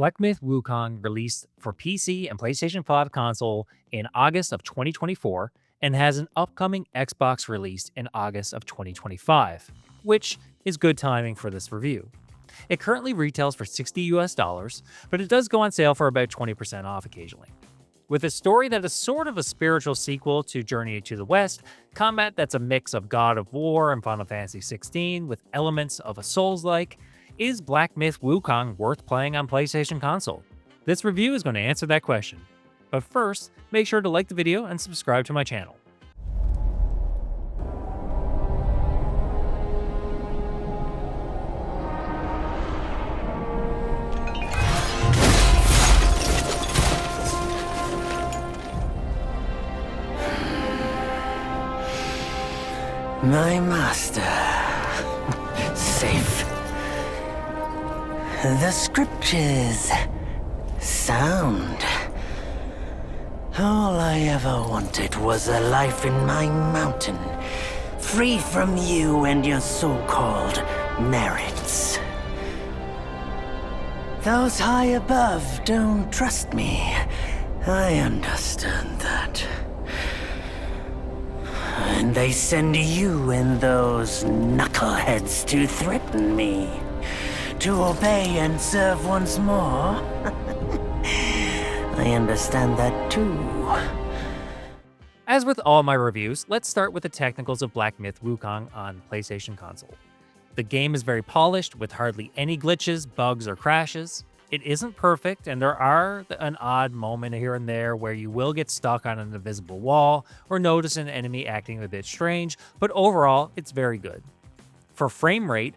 Black Myth Wukong released for PC and PlayStation 5 console in August of 2024 and has an upcoming Xbox release in August of 2025, which is good timing for this review. It currently retails for $60, but it does go on sale for about 20% off occasionally. With a story that is sort of a spiritual sequel to Journey to the West, combat that's a mix of God of War and Final Fantasy XVI with elements of a Souls-like, is Black Myth Wukong worth playing on PlayStation console? This review is going to answer that question. But first, make sure to like the video and subscribe to my channel. My master. Safe. The scriptures. Sound. All I ever wanted was a life in my mountain, free from you and your so-called merits. Those high above don't trust me. I understand that. And they send you and those knuckleheads to threaten me. To obey and serve once more. I understand that too. As with all my reviews, let's start with the technicals of Black Myth Wukong on PlayStation console. The game is very polished with hardly any glitches, bugs, or crashes. It isn't perfect, and there are an odd moment here and there where you will get stuck on an invisible wall or notice an enemy acting a bit strange, but overall, it's very good. For frame rate,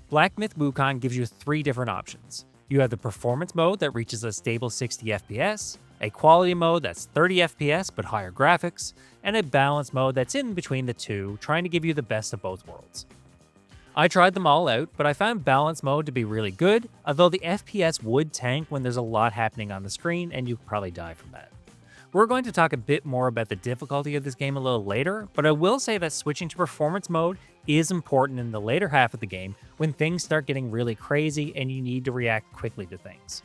Black Myth Wukong gives you 3 different options. You have the performance mode that reaches a stable 60 FPS, a quality mode that's 30 FPS but higher graphics, and a balance mode that's in between the two, trying to give you the best of both worlds. I tried them all out, but I found balance mode to be really good, although the FPS would tank when there's a lot happening on the screen and you probably die from that. We're going to talk a bit more about the difficulty of this game a little later, but I will say that switching to performance mode is important in the later half of the game when things start getting really crazy and you need to react quickly to things.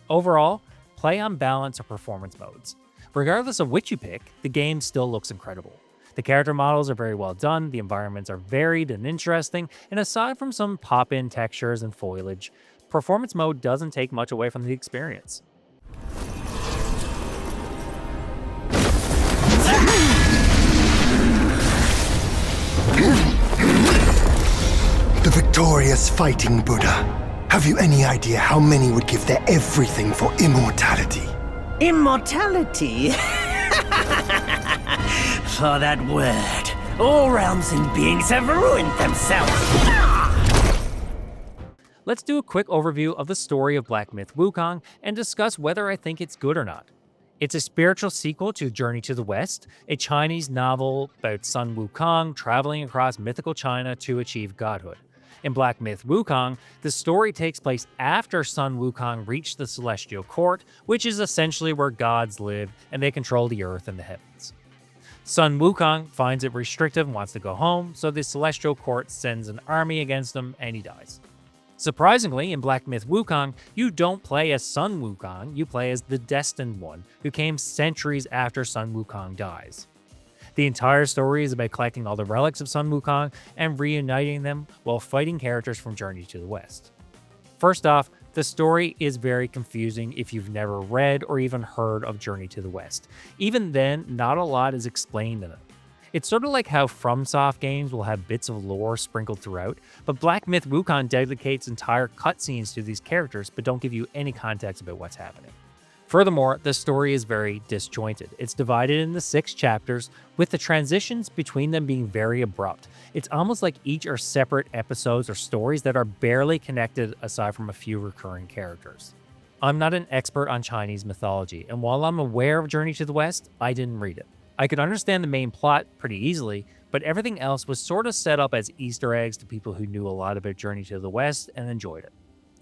Overall, play on balance or performance modes. Regardless of which you pick, the game still looks incredible. The character models are very well done, the environments are varied and interesting, and aside from some pop-in textures and foliage, performance mode doesn't take much away from the experience. The victorious fighting Buddha. Have you any idea how many would give their everything for immortality? Immortality? For that word, all realms and beings have ruined themselves. Let's do a quick overview of the story of Black Myth Wukong and discuss whether I think it's good or not. It's a spiritual sequel to Journey to the West, a Chinese novel about Sun Wukong traveling across mythical China to achieve godhood. In Black Myth Wukong, the story takes place after Sun Wukong reached the Celestial Court, which is essentially where gods live and they control the earth and the heavens. Sun Wukong finds it restrictive and wants to go home, so the Celestial Court sends an army against him and he dies. Surprisingly, in Black Myth Wukong, you don't play as Sun Wukong, you play as the Destined One, who came centuries after Sun Wukong dies. The entire story is about collecting all the relics of Sun Wukong and reuniting them while fighting characters from Journey to the West. First off, the story is very confusing if you've never read or even heard of Journey to the West. Even then, not a lot is explained in it. It's sort of like how FromSoft games will have bits of lore sprinkled throughout, but Black Myth Wukong dedicates entire cutscenes to these characters but don't give you any context about what's happening. Furthermore, the story is very disjointed. It's divided into 6 chapters, with the transitions between them being very abrupt. It's almost like each are separate episodes or stories that are barely connected aside from a few recurring characters. I'm not an expert on Chinese mythology, and while I'm aware of Journey to the West, I didn't read it. I could understand the main plot pretty easily, but everything else was sort of set up as Easter eggs to people who knew a lot about Journey to the West and enjoyed it.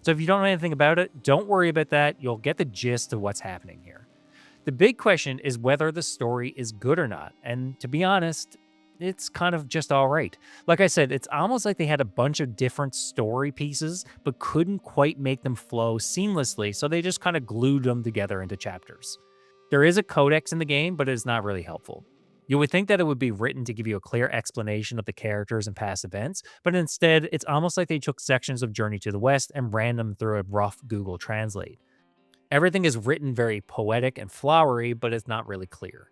So if you don't know anything about it, don't worry about that, you'll get the gist of what's happening here. The big question is whether the story is good or not, and to be honest, it's kind of just alright. Like I said, it's almost like they had a bunch of different story pieces, but couldn't quite make them flow seamlessly, so they just kind of glued them together into chapters. There is a codex in the game, but it's not really helpful. You would think that it would be written to give you a clear explanation of the characters and past events, but instead, it's almost like they took sections of Journey to the West and ran them through a rough Google Translate. Everything is written very poetic and flowery, but it's not really clear.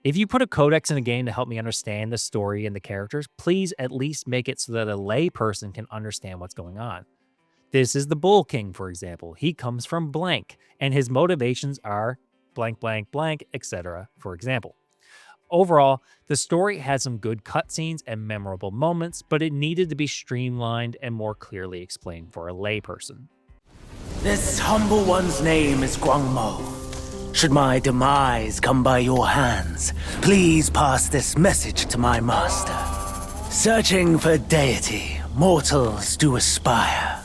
If you put a codex in a game to help me understand the story and the characters, please at least make it so that a layperson can understand what's going on. This is the Bull King, for example. He comes from blank, and his motivations are blank, blank, blank, etc., for example. Overall, the story had some good cutscenes and memorable moments, but it needed to be streamlined and more clearly explained for a layperson. This humble one's name is Guangmo. Should my demise come by your hands, please pass this message to my master. Searching for deity, mortals do aspire.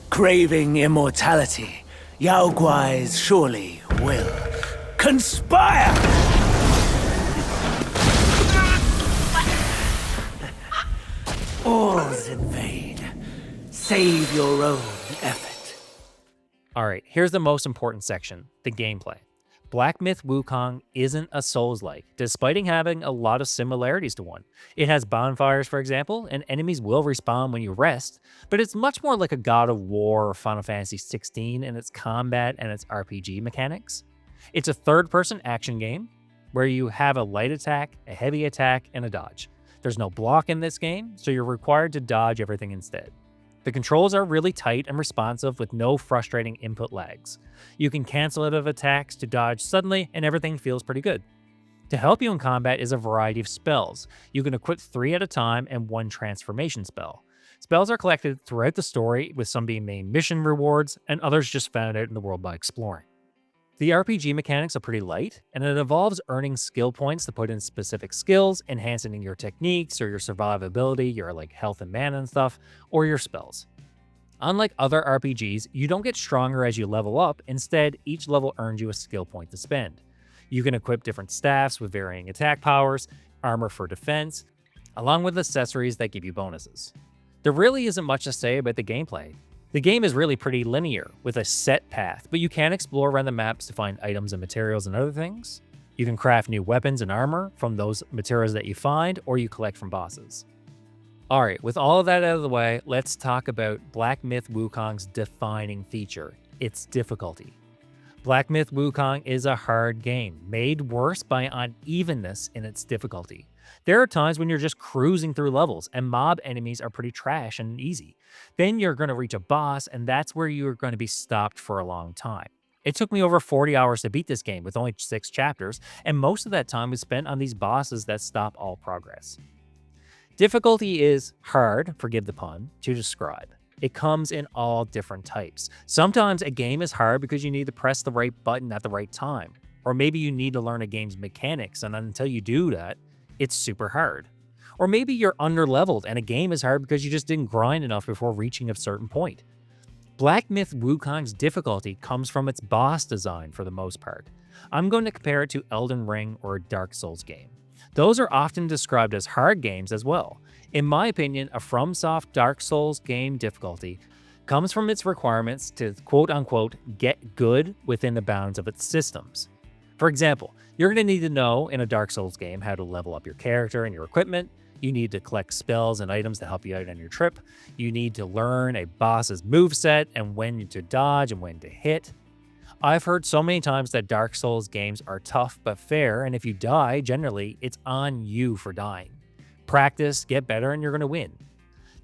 Craving immortality, Yao Guais surely will conspire! All's in vain. Save your own effort. Alright, here's the most important section, the gameplay. Black Myth Wukong isn't a Souls-like, despite having a lot of similarities to one. It has bonfires, for example, and enemies will respawn when you rest, but it's much more like a God of War or Final Fantasy XVI in its combat and its RPG mechanics. It's a third-person action game, where you have a light attack, a heavy attack, and a dodge. There's no block in this game, so you're required to dodge everything instead. The controls are really tight and responsive with no frustrating input lags. You can cancel out of attacks to dodge suddenly, and everything feels pretty good. To help you in combat is a variety of spells. You can equip 3 at a time and 1 transformation spell. Spells are collected throughout the story, with some being main mission rewards, and others just found out in the world by exploring. The RPG mechanics are pretty light, and it involves earning skill points to put in specific skills, enhancing your techniques or your survivability, your health and mana and stuff, or your spells. Unlike other RPGs, you don't get stronger as you level up. Instead, each level earns you a skill point to spend. You can equip different staffs with varying attack powers, armor for defense, along with accessories that give you bonuses. There really isn't much to say about the gameplay. The game is really pretty linear, with a set path, but you can explore around the maps to find items and materials and other things. You can craft new weapons and armor from those materials that you find, or you collect from bosses. Alright, with all of that out of the way, let's talk about Black Myth Wukong's defining feature, its difficulty. Black Myth Wukong is a hard game, made worse by unevenness in its difficulty. There are times when you're just cruising through levels, and mob enemies are pretty trash and easy. Then you're going to reach a boss, and that's where you're going to be stopped for a long time. It took me over 40 hours to beat this game with only 6 chapters, and most of that time was spent on these bosses that stop all progress. Difficulty is hard, forgive the pun, to describe. It comes in all different types. Sometimes a game is hard because you need to press the right button at the right time, or maybe you need to learn a game's mechanics, and until you do that, it's super hard. Or maybe you're underleveled and a game is hard because you just didn't grind enough before reaching a certain point. Black Myth Wukong's difficulty comes from its boss design for the most part. I'm going to compare it to Elden Ring or a Dark Souls game. Those are often described as hard games as well. In my opinion, a FromSoft Dark Souls game difficulty comes from its requirements to quote-unquote get good within the bounds of its systems. For example, you're going to need to know in a Dark Souls game how to level up your character and your equipment. You need to collect spells and items to help you out on your trip. You need to learn a boss's moveset and when to dodge and when to hit. I've heard so many times that Dark Souls games are tough but fair, and if you die, generally, it's on you for dying. Practice, get better, and you're going to win.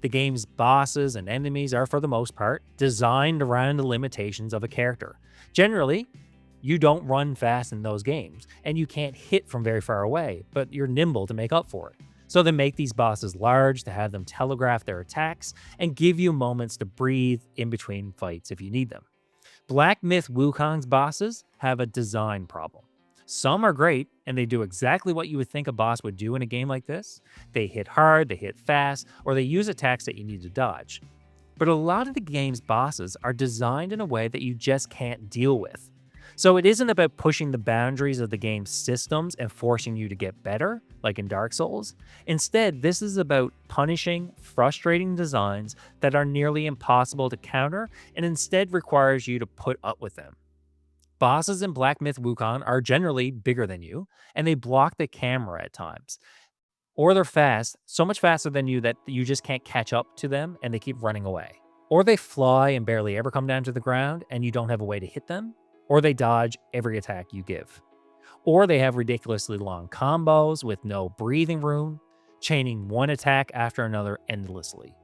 The game's bosses and enemies are, for the most part, designed around the limitations of a character. Generally, you don't run fast in those games, and you can't hit from very far away, but you're nimble to make up for it. So they make these bosses large to have them telegraph their attacks and give you moments to breathe in between fights if you need them. Black Myth Wukong's bosses have a design problem. Some are great, and they do exactly what you would think a boss would do in a game like this. They hit hard, they hit fast, or they use attacks that you need to dodge. But a lot of the game's bosses are designed in a way that you just can't deal with. So it isn't about pushing the boundaries of the game's systems and forcing you to get better, like in Dark Souls. Instead, this is about punishing frustrating designs that are nearly impossible to counter and instead requires you to put up with them. Bosses in Black Myth Wukong are generally bigger than you, and they block the camera at times. Or they're fast, so much faster than you that you just can't catch up to them and they keep running away. Or they fly and barely ever come down to the ground and you don't have a way to hit them. Or they dodge every attack you give. Or they have ridiculously long combos with no breathing room, chaining one attack after another endlessly.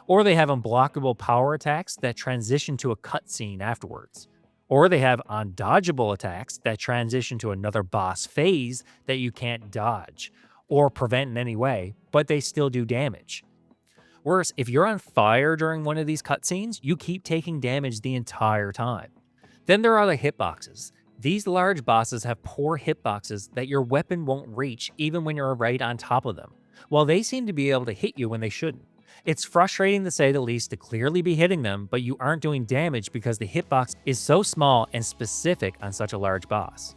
Or they have unblockable power attacks that transition to a cutscene afterwards. Or they have undodgeable attacks that transition to another boss phase that you can't dodge or prevent in any way, but they still do damage. Worse, if you're on fire during one of these cutscenes, you keep taking damage the entire time. Then there are the hitboxes. These large bosses have poor hitboxes that your weapon won't reach even when you're right on top of them, while they seem to be able to hit you when they shouldn't. It's frustrating to say the least to clearly be hitting them, but you aren't doing damage because the hitbox is so small and specific on such a large boss.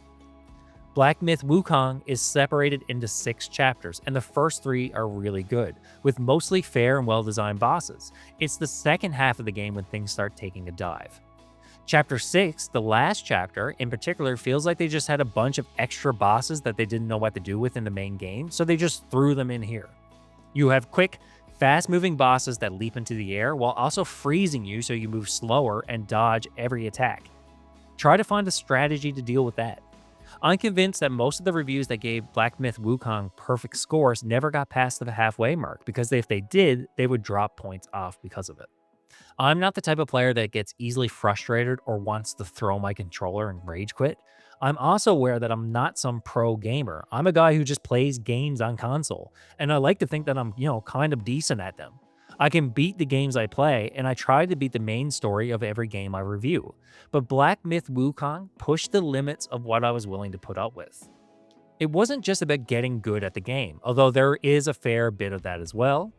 Black Myth Wukong is separated into 6 chapters, and the first 3 are really good, with mostly fair and well-designed bosses. It's the second half of the game when things start taking a dive. Chapter 6, the last chapter, in particular, feels like they just had a bunch of extra bosses that they didn't know what to do with in the main game, so they just threw them in here. You have quick, fast-moving bosses that leap into the air while also freezing you so you move slower and dodge every attack. Try to find a strategy to deal with that. I'm convinced that most of the reviews that gave Black Myth Wukong perfect scores never got past the halfway mark, because if they did, they would drop points off because of it. I'm not the type of player that gets easily frustrated or wants to throw my controller and rage quit. I'm also aware that I'm not some pro gamer. I'm a guy who just plays games on console, and I like to think that I'm, kind of decent at them. I can beat the games I play, and I try to beat the main story of every game I review. But Black Myth Wukong pushed the limits of what I was willing to put up with. It wasn't just about getting good at the game, although there is a fair bit of that as well.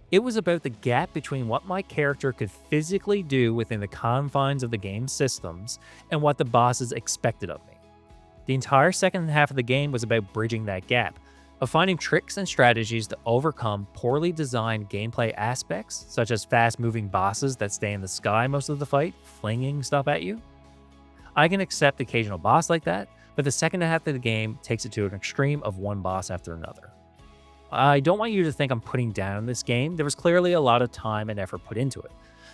It was about the gap between what my character could physically do within the confines of the game's systems and what the bosses expected of me. The entire second half of the game was about bridging that gap, of finding tricks and strategies to overcome poorly designed gameplay aspects, such as fast-moving bosses that stay in the sky most of the fight, flinging stuff at you. I can accept the occasional boss like that, but the second half of the game takes it to an extreme of one boss after another. I don't want you to think I'm putting down this game. There was clearly a lot of time and effort put into it.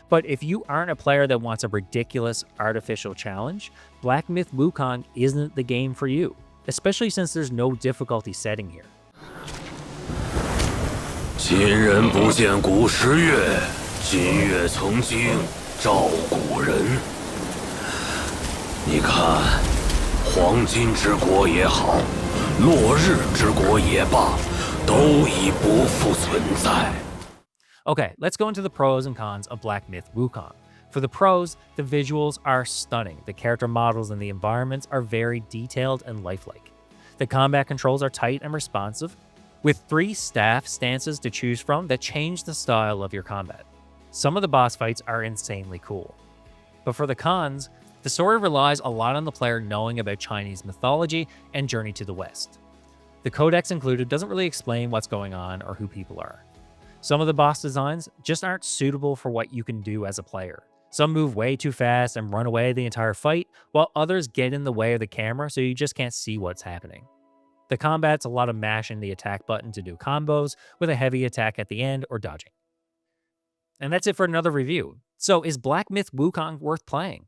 But if you aren't a player that wants a ridiculous artificial challenge, Black Myth Wukong isn't the game for you, especially since there's no difficulty setting here. 今人不见古时月，今月曾经照古人。你看，黄金之国也好，落日之国也罢，都已不复存在。 Okay, let's go into the pros and cons of Black Myth Wukong. For the pros, the visuals are stunning. The character models and the environments are very detailed and lifelike. The combat controls are tight and responsive, with 3 staff stances to choose from that change the style of your combat. Some of the boss fights are insanely cool. But for the cons, the story relies a lot on the player knowing about Chinese mythology and Journey to the West. The codex included doesn't really explain what's going on or who people are. Some of the boss designs just aren't suitable for what you can do as a player. Some move way too fast and run away the entire fight, while others get in the way of the camera so you just can't see what's happening. The combat's a lot of mashing the attack button to do combos, with a heavy attack at the end or dodging. And that's it for another review. So is Black Myth Wukong worth playing?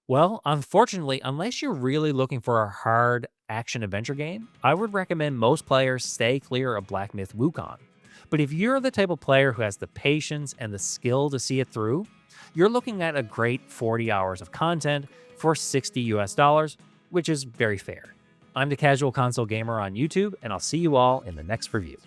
Well, unfortunately, unless you're really looking for a hard action-adventure game, I would recommend most players stay clear of Black Myth Wukong. But if you're the type of player who has the patience and the skill to see it through, you're looking at a great 40 hours of content for $60 US, which is very fair. I'm the Casual Console Gamer on YouTube, and I'll see you all in the next review.